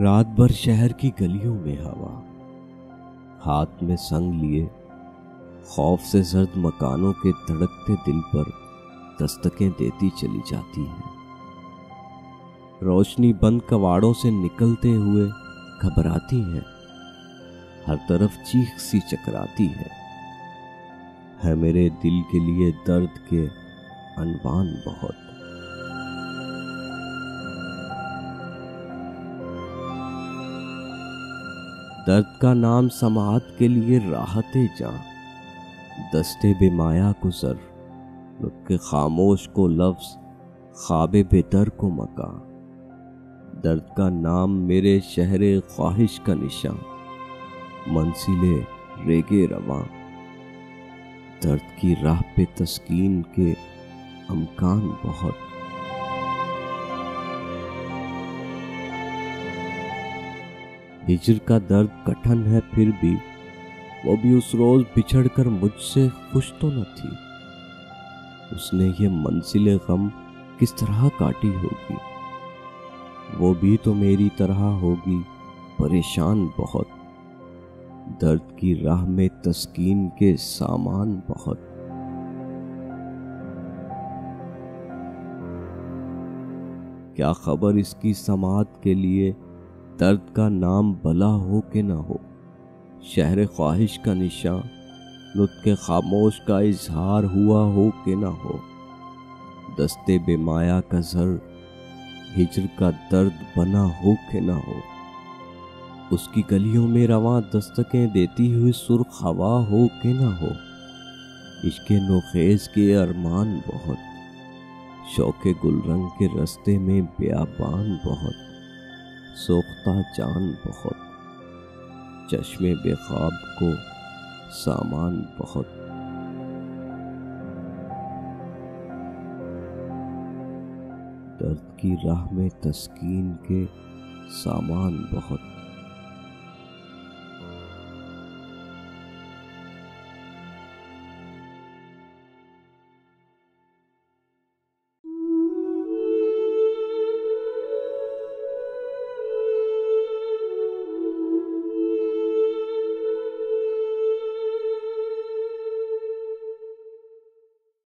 رات بھر شہر کی گلیوں میں ہوا، ہاتھ میں سنگ لیے خوف سے زرد مکانوں کے دھڑکتے دل پر دستکیں دیتی چلی جاتی ہے۔ روشنی بند کواڑوں سے نکلتے ہوئے گھبراتی ہے، ہر طرف چیخ سی چکراتی ہے میرے دل کے لیے درد کے عنوان بہت۔ درد کا نام سماعت کے لیے راحت جاں، دستے بے مایا گزر، نطق خاموش کو لفظ، خواب بے در کو مکاں۔ درد کا نام میرے شہر خواہش کا نشاں، منزل ریگے رواں۔ درد کی راہ پہ تسکین کے امکان بہت۔ ہجر کا درد کٹھن ہے پھر بھی، وہ بھی اس روز بچھڑ کر مجھ سے خوش تو نہ تھی۔ اس نے یہ منزل غم کس طرح کاٹی ہوگی، وہ بھی تو میری طرح ہوگی پریشان بہت۔ درد کی راہ میں تسکین کے سامان بہت۔ کیا خبر اس کی سماعت کے لیے درد کا نام بلا ہو کہ نہ ہو، شہر خواہش کا نشاں، نطق خاموش کا اظہار ہوا ہو کہ نہ ہو۔ دستے بے مایا کا زر ہجر کا درد بنا ہو کہ نہ ہو، اس کی گلیوں میں رواں دستکیں دیتی ہوئی سرخ ہوا ہو کہ نہ ہو۔ عشق نوخیز کے ارمان بہت، شوق گل رنگ کے رستے میں بیابان بہت، سوختہ جان بہت، چشم بے خواب کو سامان بہت۔ درد کی راہ میں تسکین کے سامان بہت۔